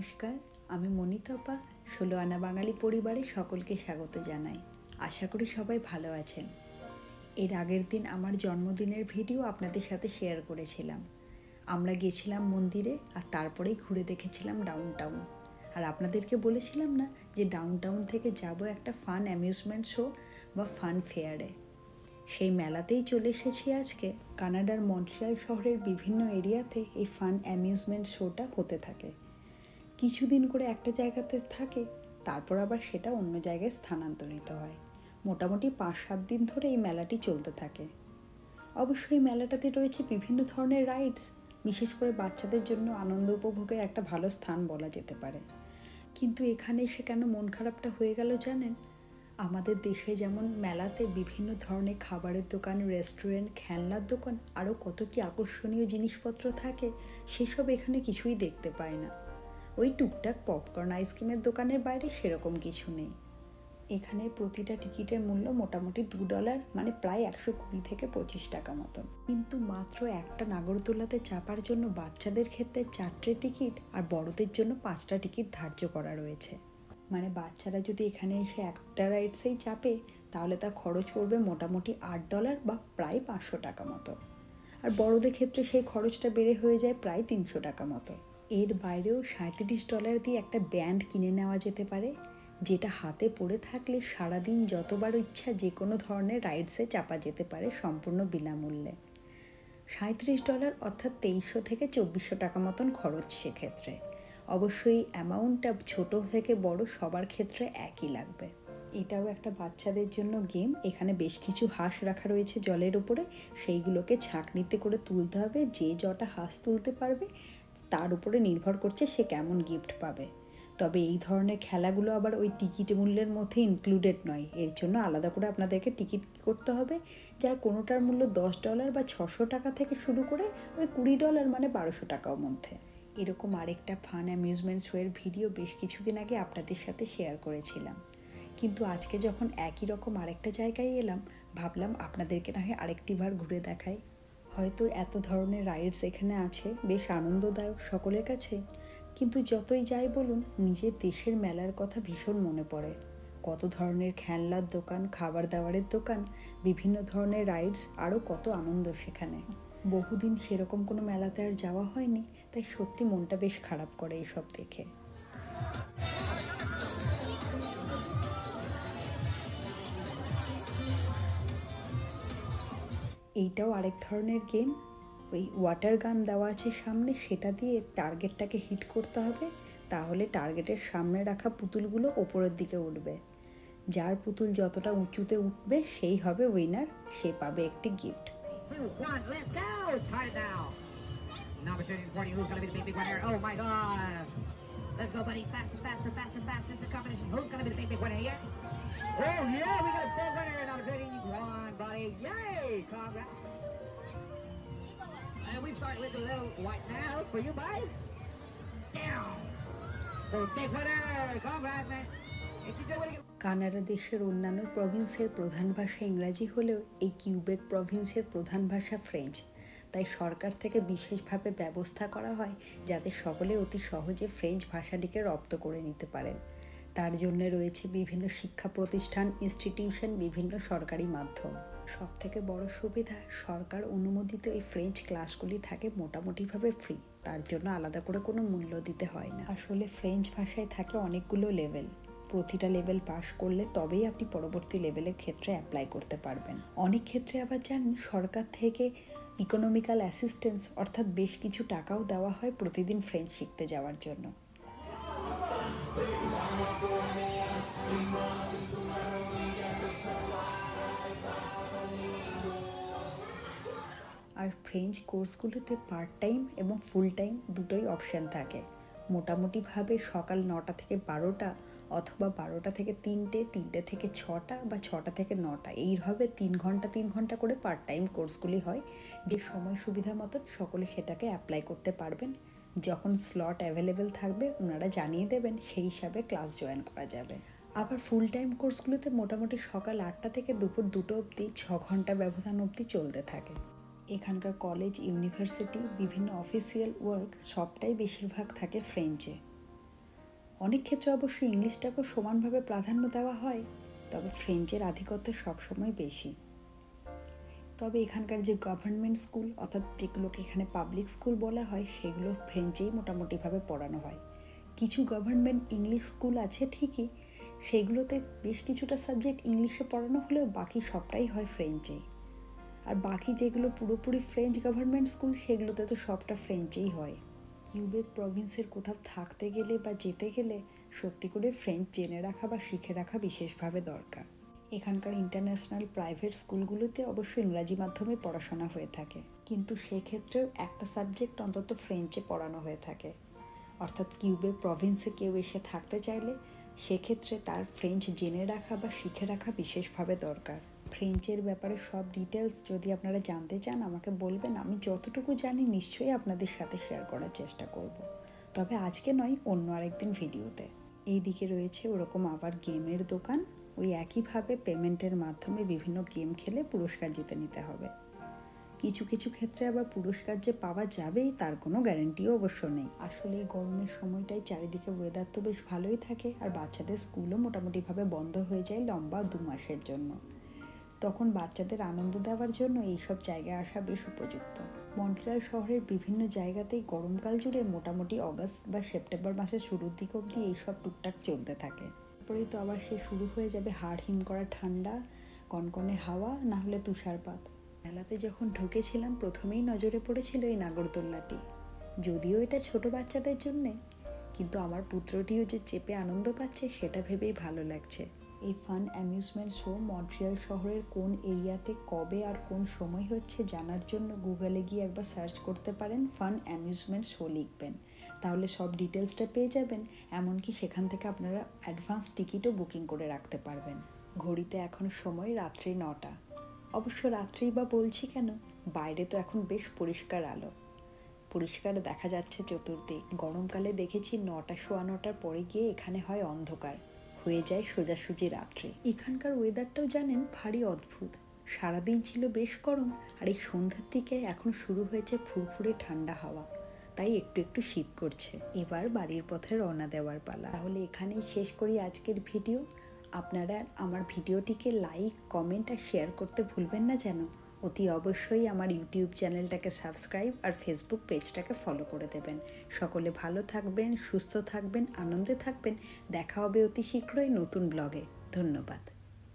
নমস্কার, আমি মনিতা, ১৬ আনা বাঙালি পরিবারে সকলকে স্বাগত জানাই। আশা করি সবাই ভালো আছেন। এর আগের দিন আমার জন্মদিনের ভিডিও আপনাদের সাথে শেয়ার করেছিলাম। আমরা গেছিলাম মন্দিরে আর তারপরেই ঘুরে দেখেছিলাম ডাউন টাউন। আর আপনাদেরকে বলেছিলাম না যে ডাউন টাউন থেকে যাব একটা ফান অ্যামিউজমেন্ট শো বা ফান ফেয়ারে। সেই মেলাতেই চলে এসেছি আজকে। কানাডার মন্ট্রিয়াল শহরের বিভিন্ন এরিয়াতে এই ফান অ্যামিউজমেন্ট শোটা হতে থাকে। কিছুদিন করে একটা জায়গাতে থাকে, তারপর আবার সেটা অন্য জায়গায় স্থানান্তরিত হয়। মোটামুটি ৫-৭ দিন ধরে এই মেলাটি চলতে থাকে। অবশ্যই মেলাটাতে রয়েছে বিভিন্ন ধরনের রাইডস, বিশেষ করে বাচ্চাদের জন্য আনন্দ উপভোগের একটা ভালো স্থান বলা যেতে পারে। কিন্তু এখানে এসে কেন মন খারাপটা হয়ে গেল জানেন? আমাদের দেশে যেমন মেলাতে বিভিন্ন ধরনের খাবারের দোকান, রেস্টুরেন্ট, খেলনার দোকান, আরও কত কি আকর্ষণীয় জিনিসপত্র থাকে, সেসব এখানে কিছুই দেখতে পায় না। ওই টুকটাক পপকর্ন, আইসক্রিমের দোকানের বাইরে সেরকম কিছু নেই। এখানে প্রতিটা টিকিটের মূল্য মোটামুটি $2, মানে প্রায় ১২০ থেকে ২৫ টাকা মতো। কিন্তু মাত্র একটা নাগরদোলাতে চাপার জন্য বাচ্চাদের ক্ষেত্রে ৪টে টিকিট আর বড়দের জন্য ৫টা টিকিট ধার্য করা রয়েছে। মানে বাচ্চারা যদি এখানে এসে একটা রাইডসেই চাপে, তাহলে তার খরচ পড়বে মোটামুটি $৮ বা প্রায় ৫০০ টাকা মতো। আর বড়দের ক্ষেত্রে সেই খরচটা বেড়ে হয়ে যায় প্রায় ৩০০ টাকা মতো। এর বাইরেও $৩৭ দিয়ে একটা ব্যান্ড কিনে নেওয়া যেতে পারে, যেটা হাতে পড়ে থাকলে সারাদিন যতবার ইচ্ছা যে কোনো ধরনের রাইডসে চাপা যেতে পারে সম্পূর্ণ বিনামূল্যে। $৩৭ অর্থাৎ ২৩০০ থেকে ২৪০০ টাকা মতন খরচ সেক্ষেত্রে। অবশ্যই অ্যামাউন্টটা ছোট থেকে বড় সবার ক্ষেত্রে একই লাগবে। এটাও একটা বাচ্চাদের জন্য গেম। এখানে বেশ কিছু হাঁস রাখা রয়েছে জলের উপরে, সেইগুলোকে ছাঁকনিতে করে তুলতে হবে। যে যটা হাঁস তুলতে পারবে তার উপরে নির্ভর করছে সে কেমন গিফট পাবে। তবে এই ধরনের খেলাগুলো আবার ওই টিকিট মূল্যের মধ্যে ইনক্লুডেড নয়, এর জন্য আলাদা করে আপনাদেরকে টিকিট করতে হবে, যার কোনোটার মূল্য $10 বা ৬০০ টাকা থেকে শুরু করে ওই $20 মানে ১২০০ টাকার মধ্যে। এরকম আরেকটা ফান অ্যামিউজমেন্ট শোয়ের ভিডিও বেশ কিছুদিন আগে আপনাদের সাথে শেয়ার করেছিলাম। কিন্তু আজকে যখন একই রকম আরেকটা জায়গায় এলাম, ভাবলাম আপনাদেরকে না হয় আরেকটি বার ঘুরে দেখাই। হয়তো এত ধরনের রাইডস এখানে আছে, বেশ আনন্দদায়ক সকলের কাছে, কিন্তু যতই যাই বলুন, নিজের দেশের মেলার কথা ভীষণ মনে পড়ে। কত ধরনের খেলনার দোকান, খাবার দাবারের দোকান, বিভিন্ন ধরনের রাইডস, আরও কত আনন্দ সেখানে। বহুদিন সেরকম কোনো মেলাতে আর যাওয়া হয়নি, তাই সত্যি মনটা বেশ খারাপ করে এইসব দেখে। এইটাও আরেক ধরনের গেম। ওই ওয়াটার গান দেওয়া আছে সামনে, সেটা দিয়ে টার্গেটটাকে হিট করতে হবে, তাহলে টার্গেটের সামনে রাখা পুতুলগুলো ওপরের দিকে উঠবে। যার পুতুল যতটা উঁচুতে উঠবে সেই হবে উইনার, সে পাবে একটি gift. Let's go, buddy. Faster, faster, faster, faster. It's a competition. Who's going to be the big winner here? Oh, yeah, we got a big winner. Number 13, you won, buddy. Yay! Congrats. And we start with a little white nails for you, buddy. Down. The big winner. Congrats, man. Canada দেশের অন্যান্য প্রভিন্সের প্রধান ভাষা ইংরাজি হলেও এই Quebec প্রভিন্সের প্রধান ভাষা French. তাই সরকার থেকে বিশেষভাবে ব্যবস্থা করা হয় যাতে সকলে অতি সহজে ফ্রেঞ্চ ভাষাটিকে রপ্ত করে নিতে পারেন। তার জন্য রয়েছে বিভিন্ন শিক্ষা প্রতিষ্ঠান, ইনস্টিটিউশন, বিভিন্ন সরকারি মাধ্যম। সবথেকে বড় সুবিধা, সরকার অনুমোদিত এই ফ্রেঞ্চ ক্লাসগুলি থাকে মোটামুটিভাবে ফ্রি, তার জন্য আলাদা করে কোনো মূল্য দিতে হয় না। আসলে ফ্রেঞ্চ ভাষায় থাকে অনেকগুলো লেভেল, প্রতিটা লেভেল পাস করলে তবেই আপনি পরবর্তী লেভেলের ক্ষেত্রে অ্যাপ্লাই করতে পারবেন। অনেক ক্ষেত্রে আবার জানেন, সরকার থেকে ইকোনমিক্যাল অ্যাসিস্ট্যান্স অর্থাৎ বেশ কিছু টাকাও দেওয়া হয় প্রতিদিন ফ্রেঞ্চ শিখতে যাওয়ার জন্য। আর ফ্রেঞ্চ কোর্সগুলোতে পার্ট টাইম এবং ফুল টাইম দুটোই অপশান থাকে। মোটামুটিভাবে সকাল 9টা থেকে 12টা অথবা 12টা থেকে 3টে, 3টে থেকে 6টা বা 6টা থেকে 9টা, এইভাবে 3 ঘন্টা 3 ঘন্টা করে পার্ট টাইম কোর্সগুলি হয়। যে সময় সুবিধা মতো সকলে সেটাকে অ্যাপ্লাই করতে পারবেন। যখন স্লট অ্যাভেলেবেল থাকবে ওনারা জানিয়ে দেবেন, সেই হিসাবে ক্লাস জয়েন করা যাবে। আবার ফুল টাইম কোর্সগুলোতে মোটামুটি সকাল 8টা থেকে দুপুর 2টো অবধি 6 ঘন্টা ব্যবধান অবধি চলতে থাকে। এখানকার কলেজ, ইউনিভার্সিটি, বিভিন্ন অফিসিয়াল ওয়ার্ক সবটাই বেশিরভাগ থাকে ফ্রেঞ্চে। অনেক ক্ষেত্রে অবশ্যই ইংলিশটাকেও সমানভাবে প্রাধান্য দেওয়া হয়, তবে ফ্রেঞ্চের আধিপত্য সবসময় বেশি। তবে এখানকার যে গভর্নমেন্ট স্কুল অর্থাৎ যেগুলোকে এখানে পাবলিক স্কুল বলা হয় সেগুলো ফ্রেঞ্চেই মোটামুটিভাবে পড়ানো হয়। কিছু গভর্নমেন্ট ইংলিশ স্কুল আছে ঠিকই, সেগুলোতে বেশ কিছুটা সাবজেক্ট ইংলিশে পড়ানো হলেও বাকি সবটাই হয় ফ্রেঞ্চেই। আর বাকি যেগুলো পুরোপুরি ফ্রেঞ্চ গভর্নমেন্ট স্কুল সেগুলোতে তো সবটা ফ্রেঞ্চেই হয়। কিউবেক প্রভিন্সের কোথাও থাকতে গেলে বা যেতে গেলে সত্যি করে ফ্রেঞ্চ জেনে রাখা বা শিখে রাখা বিশেষভাবে দরকার। এখানকার ইন্টারন্যাশনাল প্রাইভেট স্কুলগুলোতে অবশ্য ইংরাজি মাধ্যমে পড়াশোনা হয়ে থাকে, কিন্তু সেক্ষেত্রেও একটা সাবজেক্ট অন্তত ফ্রেঞ্চে পড়ানো হয়ে থাকে। অর্থাৎ কিউবেক প্রভিন্সে কেউ এসে থাকতে চাইলে সেক্ষেত্রে তার ফ্রেঞ্চ জেনে রাখা বা শিখে রাখা বিশেষভাবে দরকার। ফ্রেঞ্চের ব্যাপারে সব ডিটেলস যদি আপনারা জানতে চান আমাকে বলবেন, আমি যতটুকু জানি নিশ্চয়ই আপনাদের সাথে শেয়ার করার চেষ্টা করব। তবে আজকে নয়, অন্য আরেকদিন ভিডিওতে। এই দিকে রয়েছে ওরকম আবার গেমের দোকান, ওই একইভাবে পেমেন্টের মাধ্যমে বিভিন্ন গেম খেলে পুরস্কার জিতে নিতে হবে। কিছু কিছু ক্ষেত্রে আবার পুরস্কার যে পাওয়া যাবেই তার কোনো গ্যারান্টিও অবশ্য নেই। আসলে এই গরমের সময়টাই চারিদিকে ওয়েদার তো বেশ ভালোই থাকে, আর বাচ্চাদের স্কুলও মোটামুটিভাবে বন্ধ হয়ে যায় লম্বা 2 মাসের জন্য। তখন বাচ্চাদের আনন্দ দেওয়ার জন্য এইসব জায়গায় আসা বেশ উপযুক্ত। মন্ট্রিয়াল শহরের বিভিন্ন জায়গাতেই গরমকাল জুড়ে মোটামুটি অগাস্ট বা সেপ্টেম্বর মাসের শুরুর দিক অবধি এইসব টুকটাক চলতে থাকে। তারপরেই তো আবার সে শুরু হয়ে যাবে হাড় হিম করা ঠান্ডা, কনকনে হাওয়া, না হলে তুষারপাত। মেলাতে যখন ঢুকেছিলাম প্রথমেই নজরে পড়েছিল এই নাগরদোল্লাটি। যদিও এটা ছোট বাচ্চাদের জন্যে, কিন্তু আমার পুত্রটিও যে চেপে আনন্দ পাচ্ছে সেটা ভেবেই ভালো লাগছে। এই ফান অ্যামিউজমেন্ট শো মন্ট্রিয়াল শহরের কোন এরিয়াতে কবে আর কোন সময় হচ্ছে জানার জন্য গুগলে গিয়ে একবার সার্চ করতে পারেন, ফান অ্যামিউজমেন্ট শো লিখবেন, তাহলে সব ডিটেলসটা পেয়ে যাবেন। এমনকি সেখান থেকে আপনারা অ্যাডভান্স টিকিটও বুকিং করে রাখতে পারবেন। ঘড়িতে এখন সময় রাত্রি 9টা। অবশ্য রাত্রেই বা বলছি কেন, বাইরে তো এখন বেশ পরিষ্কার আলো, পরিষ্কার দেখা যাচ্ছে চতুর্দিক। গরমকালে দেখেছি 9টা সোয়া 9টার পরে গিয়ে এখানে হয় অন্ধকার, হয়ে যায় সোজাসুজি রাত্রি। এখানকার ওয়েদারটাও জানেন ভারী অদ্ভুত। সারাদিন ছিল বেশ গরম, আর এই সন্ধ্যার দিকে এখন শুরু হয়েছে ফুরফুরে ঠান্ডা হাওয়া, তাই একটু একটু শীত করছে। এবার বাড়ির পথে রওনা দেওয়ার পালা। তাহলে এখানেই শেষ করি আজকের ভিডিও। আপনারা আমার ভিডিওটিকে লাইক, কমেন্ট আর শেয়ার করতে ভুলবেন না যেন। অতি অবশ্যই আমার ইউটিউব চ্যানেলটাকে সাবস্ক্রাইব আর ফেসবুক পেজটাকে ফলো করে দেবেন। সকলে ভালো থাকবেন, সুস্থ থাকবেন, আনন্দে থাকবেন। দেখা হবে অতি শীঘ্রই নতুন ব্লগে। ধন্যবাদ।